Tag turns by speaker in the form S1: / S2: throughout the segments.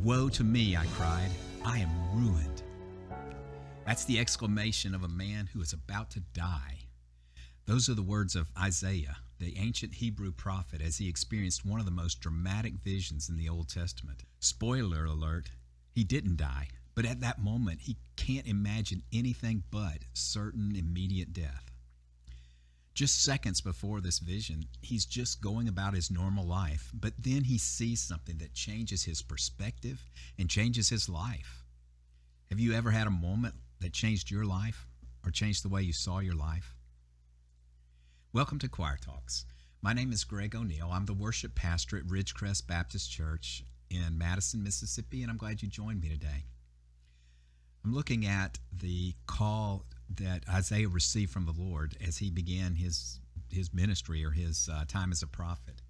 S1: Woe to me, I cried. I am ruined. That's the exclamation of a man who is about to die. Those are the words of Isaiah, the ancient Hebrew prophet, as he experienced one of the most dramatic visions in the Old Testament. Spoiler alert, he didn't die, but at that moment he can't imagine anything but certain immediate death. Just seconds before this vision, he's just going about his normal life, but then he sees something that changes his perspective and changes his life. Have you ever had a moment that changed your life or changed the way you saw your life? Welcome to Choir Talks. My name is Greg O'Neill. I'm the worship pastor at Ridgecrest Baptist Church in Madison, Mississippi, and I'm glad you joined me today. I'm looking at the call that Isaiah received from the Lord as he began his ministry or his time as a prophet.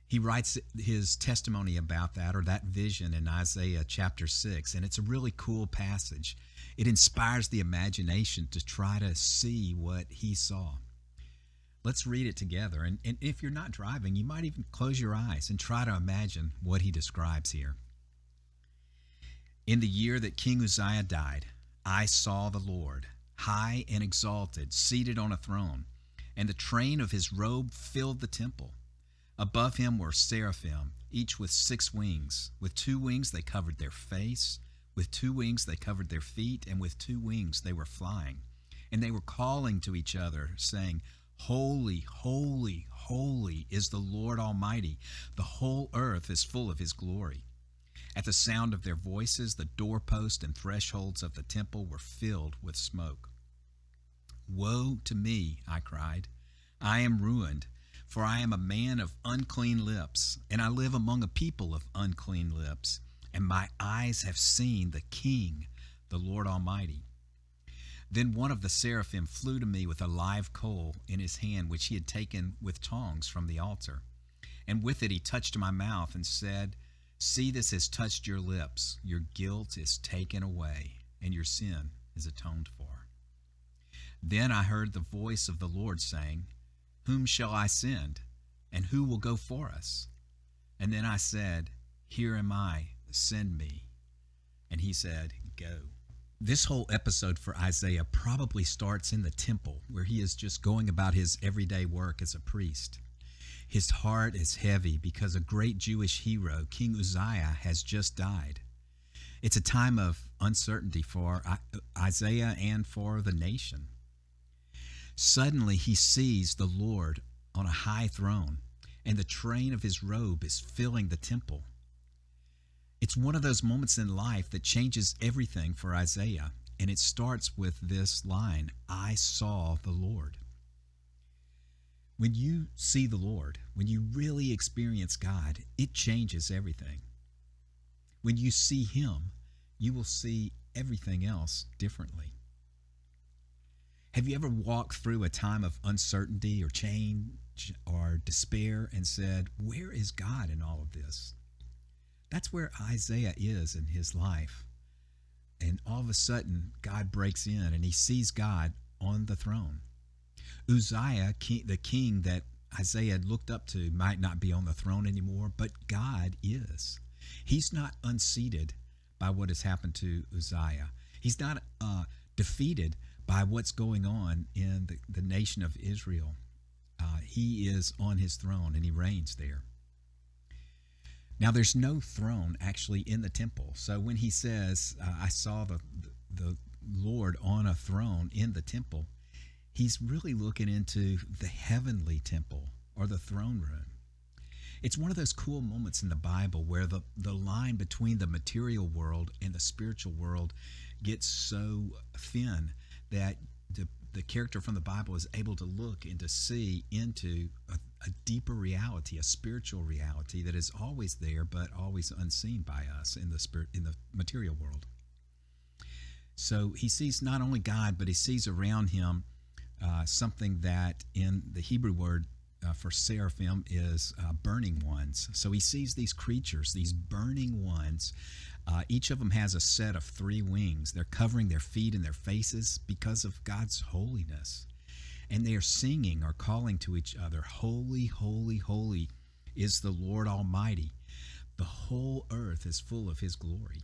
S1: He writes his testimony about that, or that vision, in Isaiah chapter 6, and it's a really cool passage. It inspires the imagination to try to see what he saw. Let's read it together, and if you're not driving, you might even close your eyes and try to imagine what he describes here. In the year that King Uzziah died, I saw the Lord, high and exalted, seated on a throne, and the train of his robe filled the temple. Above him were seraphim, each with 6 wings. With 2 wings they covered their face, with 2 wings they covered their feet, and with 2 wings they were flying. And they were calling to each other, saying, Holy, holy, holy is the Lord Almighty. The whole earth is full of his glory. At the sound of their voices, the doorposts and thresholds of the temple were filled with smoke. Woe to me, I cried. I am ruined, for I am a man of unclean lips, and I live among a people of unclean lips, and my eyes have seen the King, the Lord Almighty. Then one of the seraphim flew to me with a live coal in his hand, which he had taken with tongs from the altar. And with it he touched my mouth and said, See, this has touched your lips. Your guilt is taken away, and your sin is atoned for. Then I heard the voice of the Lord saying, Whom shall I send, and who will go for us? And then I said, Here am I, send me. And he said, Go. This whole episode for Isaiah probably starts in the temple, where he is just going about his everyday work as a priest. His heart is heavy because a great Jewish hero, King Uzziah, has just died. It's a time of uncertainty for Isaiah and for the nation. Suddenly he sees the Lord on a high throne, and the train of his robe is filling the temple. It's one of those moments in life that changes everything for Isaiah, and it starts with this line, I saw the Lord. When you see the Lord, when you really experience God, it changes everything. When you see him, you will see everything else differently. Have you ever walked through a time of uncertainty or change or despair and said, where is God in all of this? That's where Isaiah is in his life. And all of a sudden, God breaks in and he sees God on the throne. Uzziah, the king that Isaiah had looked up to, might not be on the throne anymore, but God is. He's not unseated by what has happened to Uzziah. He's not defeated by what's going on in the nation of Israel. He is on his throne and he reigns there. Now, there's no throne actually in the temple. So when he says, I saw the Lord on a throne in the temple, he's really looking into the heavenly temple or the throne room. It's one of those cool moments in the Bible where the line between the material world and the spiritual world gets so thin that the character from the Bible is able to look and to see into a deeper reality, a spiritual reality that is always there but always unseen by us in the material world. So he sees not only God, but he sees around him something that in the Hebrew word for seraphim is burning ones. So he sees these creatures, these burning ones. Each of them has a set of 3 wings. They're covering their feet and their faces because of God's holiness. And they are singing or calling to each other, Holy, holy, holy is the Lord Almighty. The whole earth is full of his glory.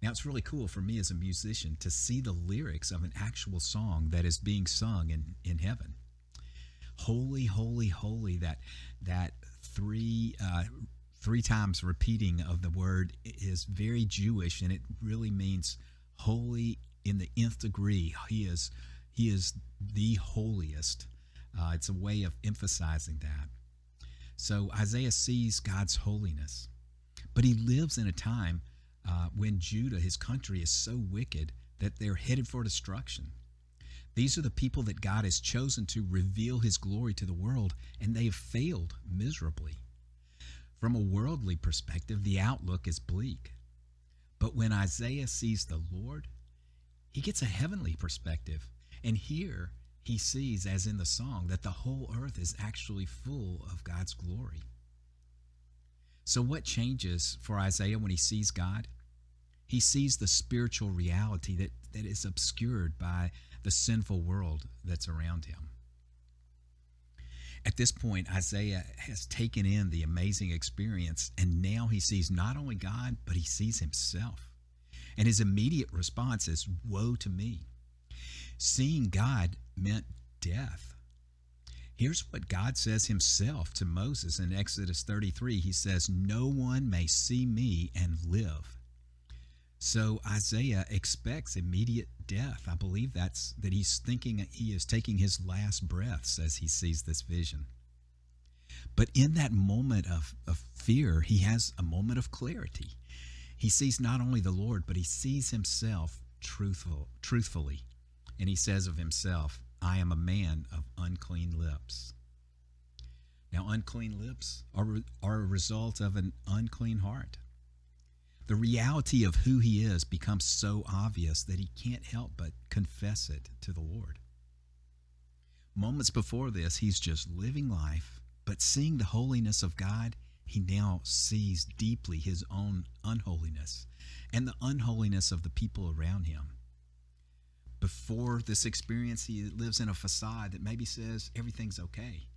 S1: Now, it's really cool for me as a musician to see the lyrics of an actual song that is being sung in heaven. Holy, holy, holy. That three times repeating of the word is very Jewish, and it really means holy in the nth degree. He is the holiest. It's a way of emphasizing that. So Isaiah sees God's holiness, but he lives in a time when Judah, his country, is so wicked that they're headed for destruction. These are the people that God has chosen to reveal his glory to the world, and they have failed miserably. From a worldly perspective, the outlook is bleak. But when Isaiah sees the Lord, he gets a heavenly perspective. And here he sees, as in the song, that the whole earth is actually full of God's glory. So what changes for Isaiah when he sees God? He sees the spiritual reality that is obscured by the sinful world that's around him. At this point, Isaiah has taken in the amazing experience, and now he sees not only God, but he sees himself. And his immediate response is, "Woe to me." Seeing God meant death. Here's what God says himself to Moses in Exodus 33. He says, "No one may see me and live." So Isaiah expects immediate death. I believe that he's thinking he is taking his last breaths as he sees this vision. But in that moment of fear, he has a moment of clarity. He sees not only the Lord, but he sees himself truthfully. And he says of himself, "I am a man of unclean lips." Now, unclean lips are a result of an unclean heart. The reality of who he is becomes so obvious that he can't help but confess it to the Lord. Moments before this, he's just living life, but seeing the holiness of God, he now sees deeply his own unholiness and the unholiness of the people around him. Before this experience, he lives in a facade that maybe says everything's okay,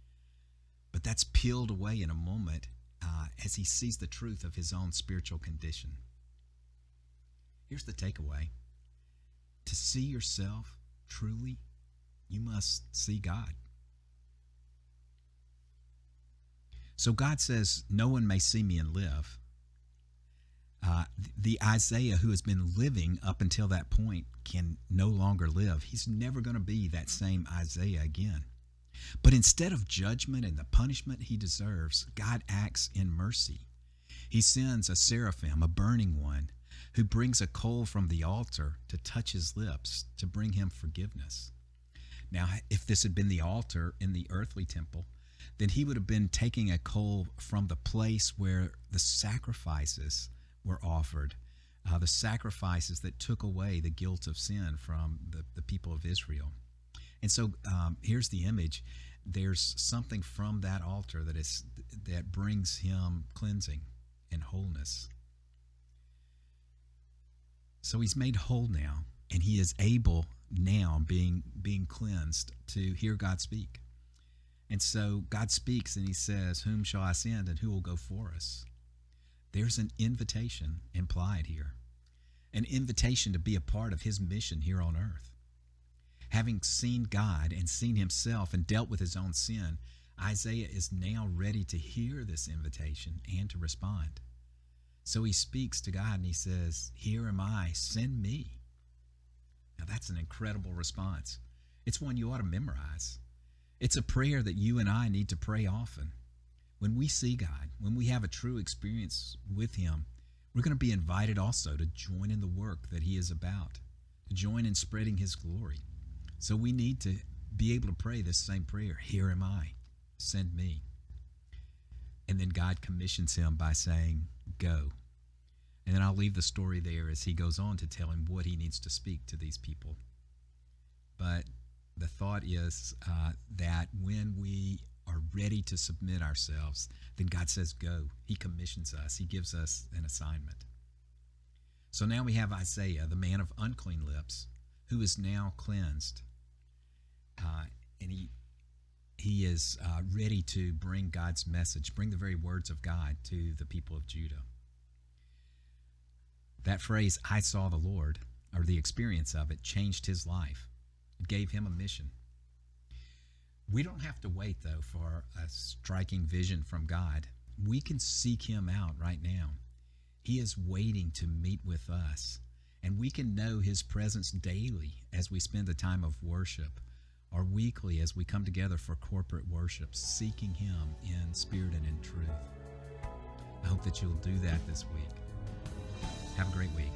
S1: but that's peeled away in a moment as he sees the truth of his own spiritual condition. Here's the takeaway. To see yourself truly, you must see God. So God says, "No one may see me and live." The Isaiah who has been living up until that point can no longer live. He's never going to be that same Isaiah again. But instead of judgment and the punishment he deserves, God acts in mercy. He sends a seraphim, a burning one, who brings a coal from the altar to touch his lips to bring him forgiveness. Now, if this had been the altar in the earthly temple, then he would have been taking a coal from the place where the sacrifices were offered, the sacrifices that took away the guilt of sin from the people of Israel. And so here's the image. There's something from that altar that brings him cleansing and wholeness. So he's made whole now, and he is able now, being cleansed, to hear God speak. And so God speaks and he says, "Whom shall I send, and who will go for us?" There's an invitation implied here, an invitation to be a part of his mission here on earth. Having seen God and seen himself and dealt with his own sin, Isaiah is now ready to hear this invitation and to respond. So he speaks to God and he says, "Here am I, send me." Now that's an incredible response. It's one you ought to memorize. It's a prayer that you and I need to pray often. When we see God, when we have a true experience with him, we're going to be invited also to join in the work that he is about, to join in spreading his glory. So we need to be able to pray this same prayer, "Here am I, send me." And then God commissions him by saying, "Go." And then I'll leave the story there as he goes on to tell him what he needs to speak to these people. But the thought is that when we are ready to submit ourselves, then God says, "Go." He commissions us. He gives us an assignment. So now we have Isaiah, the man of unclean lips, who is now cleansed. And he is ready to bring God's message, bring the very words of God to the people of Judah. That phrase, I saw the Lord, or the experience of it, changed his life. It gave him a mission. We don't have to wait, though, for a striking vision from God. We can seek him out right now. He is waiting to meet with us, and we can know his presence daily as we spend the time of worship, or weekly as we come together for corporate worship, seeking him in spirit and in truth. I hope that you'll do that this week. Have a great week.